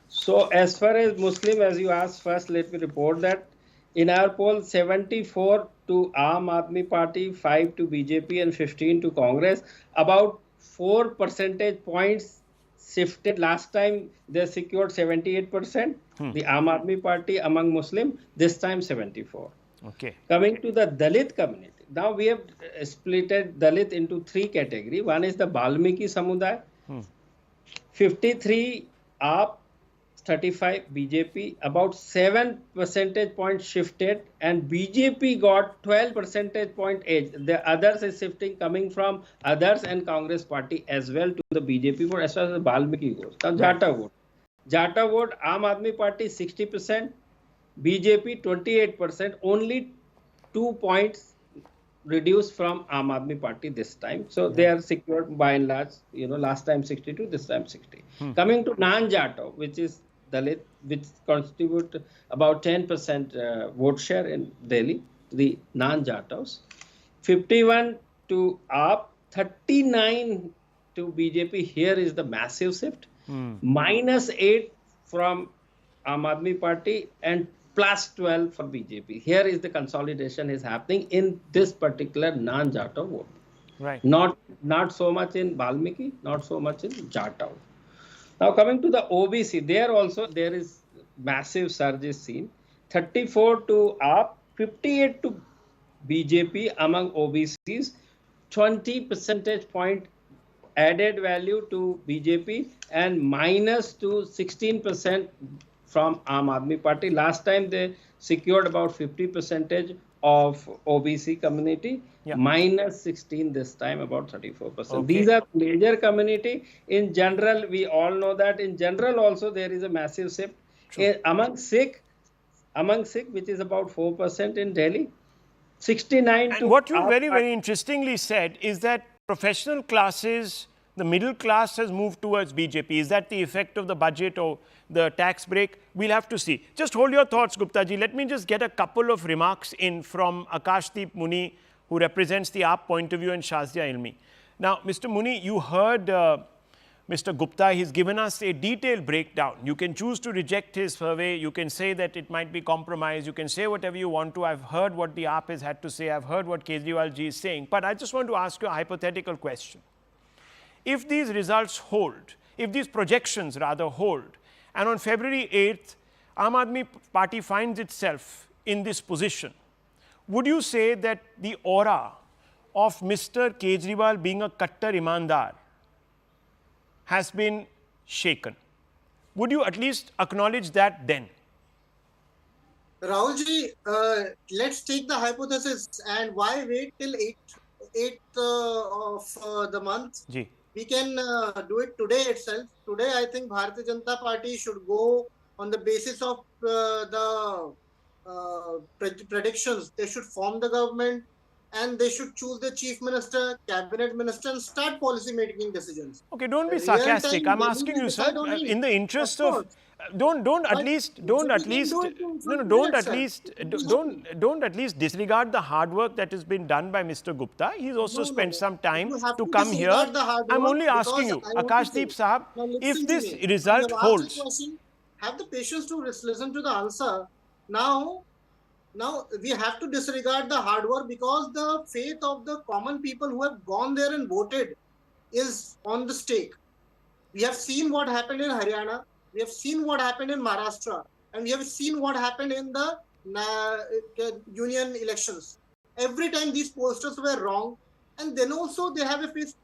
So as far as Muslim, as you asked first, let me report that in our poll, 74 to Aam Aadmi Party, 5 to BJP and 15 to Congress. About 4 percentage points shifted. Last time they secured 78%, the Aam Aadmi Party among Muslim, this time 74. Okay. Coming to the Dalit community. Now we have splitted Dalit into 3 categories. One is the Balmiki Samudaya, 53 AAP, 35 BJP, about 7 percentage points shifted, and BJP got 12 percentage point edge. The others is shifting coming from others and Congress party as well to the BJP vote as far as the Balmiki goes. Now Jata vote. Jata vote, Aam Aadmi Party 60%, BJP 28%, only 2 points reduced from Aam Aadmi Party this time. So they are secured by and large, last time 62, this time 60. Coming to non-Jata, which is Dalit, which constitute about 10% vote share in Delhi, the non-Jatas. 51 to AAP, 39 to BJP. Here is the massive shift. -8 from Aam Aadmi Party and +12 for BJP. Here is the consolidation is happening in this particular non-Jata vote. Right. Not so much in Balmiki, not so much in Jata. Now coming to the OBC, there is massive surge is seen. 34 to AAP, 58 to BJP among OBCs, 20 percentage point added value to BJP and minus to 16% from Aam Aadmi Party. Last time they secured about 50% of OBC community, minus 16 this time, about 34%. Okay. These are major community. In general, we all know that in general also there is a massive shift. Among Sikh, which is about 4% in Delhi, 69 and to... what you very, very interestingly said is that professional classes, the middle class has moved towards BJP. Is that the effect of the budget or the tax break? We'll have to see. Just hold your thoughts, Gupta ji. Let me just get a couple of remarks in from Akashdeep Muni, who represents the AAP point of view, and Shazia Ilmi. Now, Mr. Muni, you heard Mr. Gupta. He's given us a detailed breakdown. You can choose to reject his survey. You can say that it might be compromised. You can say whatever you want to. I've heard what the AAP has had to say. I've heard what Kejriwal ji is saying. But I just want to ask you a hypothetical question. If these results hold, if these projections rather hold, and on February 8th, Aam Aadmi Party finds itself in this position, would you say that the aura of Mr. Kejriwal being a Kattar Imandar has been shaken? Would you at least acknowledge that then? Rahulji, let's take the hypothesis and why wait till 8th of the month? Ji. We can do it today itself. Today, I think Bharatiya Janata Party should go on the basis of the predictions. They should form the government and they should choose the chief minister, cabinet minister, and start policy making decisions. Okay, don't be sarcastic. I'm asking you, sir, in the interest of don't at least disregard the hard work that has been done by Mr. Gupta. He's also spent some time to come here. I'm only asking you, Akashdeep Sahab, if this result holds. Have the patience to listen to the answer. Now we have to disregard the hard work because the faith of the common people who have gone there and voted is on the stake. We have seen what happened in Haryana, we have seen what happened in Maharashtra, and we have seen what happened in the union elections. Every time these posters were wrong, and then also they have a face.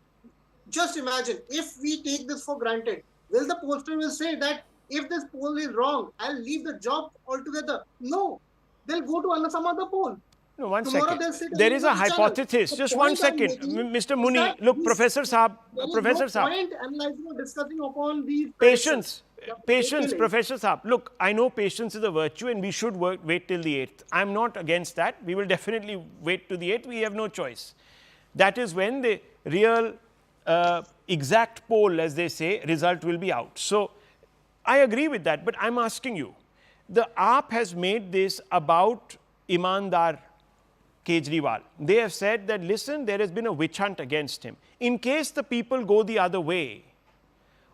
Just imagine, if we take this for granted, will the pollster will say that if this poll is wrong, I'll leave the job altogether? No. They'll go to some other poll. No, one second. There is a hypothesis. Just one second. Mr. Muni, look, Professor Saab. Professor Saab. Point analyzing or discussing upon these patience, Professor Saab. Look, I know patience is a virtue and we should wait till the 8th. I'm not against that. We will definitely wait to the 8th. We have no choice. That is when the real exact poll, as they say, result will be out. So, I agree with that, but I'm asking you, the AAP has made this about Imandar Kejriwal. They have said that, listen, there has been a witch hunt against him. In case the people go the other way,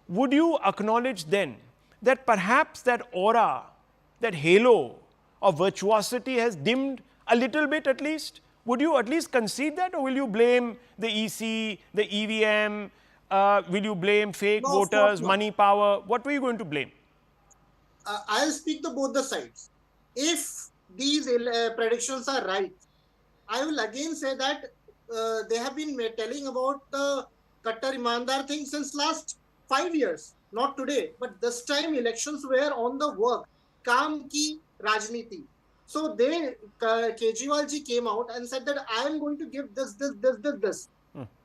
would you acknowledge then that perhaps that aura, that halo of virtuosity has dimmed a little bit at least? Would you at least concede that, or will you blame the EC, the EVM, will you blame fake voters, money power? What were you going to blame? I'll speak to both the sides. If these predictions are right, I will again say that they have been telling about the Kattar Imandar thing since last 5 years, not today. But this time elections were on the work. Kaam ki Rajniti. So Kejriwal ji came out and said that I am going to give this.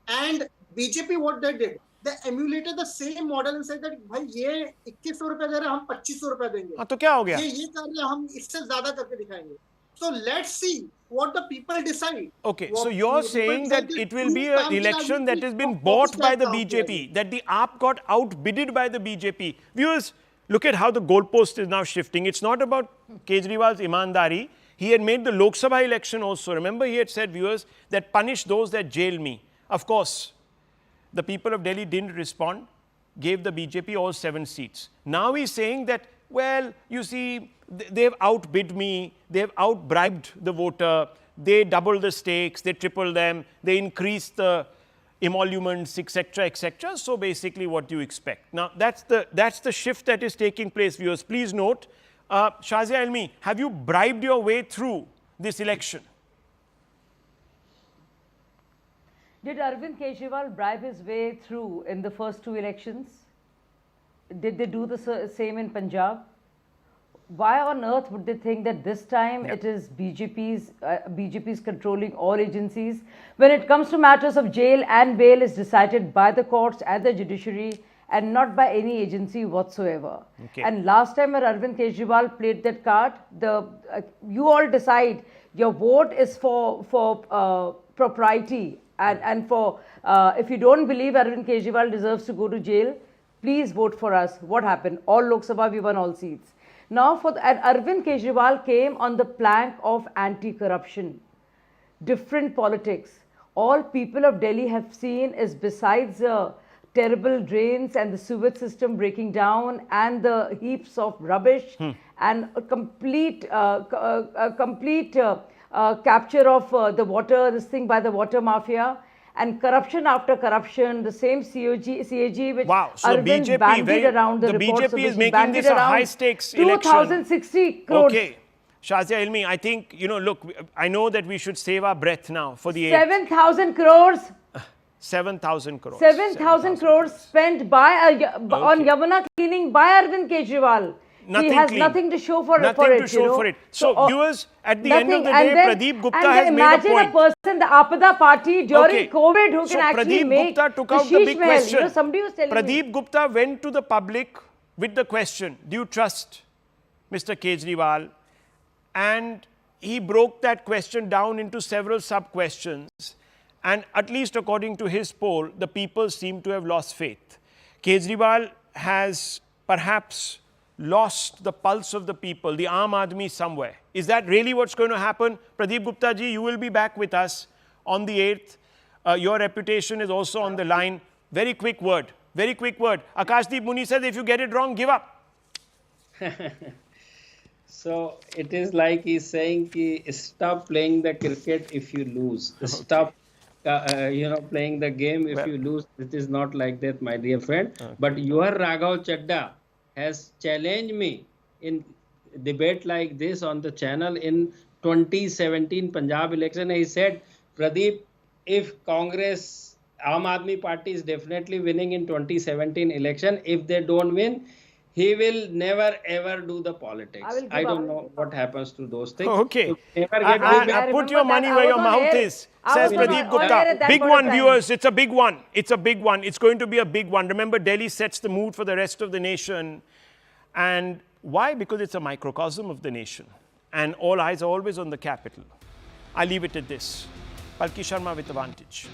And BJP, what they did, they emulated the same model and said that भाई ये 2100 रुपए दे रहे हैं हम 2500 रुपए देंगे हाँ तो क्या हो गया ये कर रहे हैं हम इससे ज्यादा करके दिखाएंगे. So let's see what the people decide. Okay, so you're saying that it will be an election that has been bought by the BJP, that the AAP got outbidded by the BJP. Viewers, look at how the goalpost is now shifting. It's not about Kejriwal's imandari. He had made the Lok Sabha election also. Remember, he had said, viewers, that punish those that jail me. Of course, the people of Delhi didn't respond, gave the BJP all 7 seats. Now he's saying that, well, you see, they've outbid me, they've outbribed the voter, they double the stakes, they triple them, they increase the emoluments, etc., etc. So basically what do you expect? Now, that's the shift that is taking place, viewers. Please note, Shazia Elmi, have you bribed your way through this election? Did Arvind Kejriwal bribe his way through in the first 2 elections? Did they do the same in Punjab? Why on earth would they think that this time it is BJP's controlling all agencies? When it comes to matters of jail and bail is decided by the courts and the judiciary and not by any agency whatsoever. Okay. And last time when Arvind Kejriwal played that card, you all decide your vote is for propriety and for if you don't believe Arvind Kejriwal deserves to go to jail, please vote for us. What happened? All Lok Sabha, we won all seats. Now, Arvind Kejriwal came on the plank of anti-corruption, different politics. All people of Delhi have seen is besides terrible drains and the sewage system breaking down and the heaps of rubbish and a complete capture of the water, this thing by the water mafia. and corruption after corruption, the same CAG which wow. So Arvind BJP bandied around, the reports BJP of is which he making bandied this a around, high-stakes election. 2,060 crores. Okay. Shazia Ilmi, I think, look, I know that we should save our breath now for the 8th. 7,000 crores. 7,000 crores. 7,000 crores spent by on Yamuna cleaning by Arvind Kejriwal. Nothing he has clean. nothing to show for Nothing it. to show for it. So, viewers, at the end of the and day, then, Pradeep Gupta and then has made a imagine point. a person, the Apada party during COVID, who So can actually Pradeep make Gupta took the out the Sheesh big Mahal. question. Somebody was telling Pradeep me. Gupta went to the public with the question, do you trust Mr. Kejriwal? And he broke that question down into several sub-questions. And at least according to his poll, the people seem to have lost faith. Kejriwal has perhaps lost the pulse of the people, the Aam Aadmi somewhere. Is that really what's going to happen? Pradeep Gupta ji, you will be back with us on the 8th. Your reputation is also on the line. Very quick word. Very quick word. Akashdeep Muni says, if you get it wrong, give up. So it is like he's saying, stop playing the cricket if you lose. Stop, playing the game if you lose. It is not like that, my dear friend. Okay. But your Raghav Chadda has challenged me in debate like this on the channel in 2017 Punjab election. He said, Pradeep, if Congress, Aam Aadmi Party is definitely winning in 2017 election. If they don't win, he will never ever do the politics. I don't know what happens to those things. Okay. Put your money where your mouth is, says Pradeep Gupta. Big one, viewers. It's a big one. It's a big one. It's going to be a big one. Remember, Delhi sets the mood for the rest of the nation. And why? Because it's a microcosm of the nation. And all eyes are always on the capital. I leave it at this. Palki Sharma with Advantage.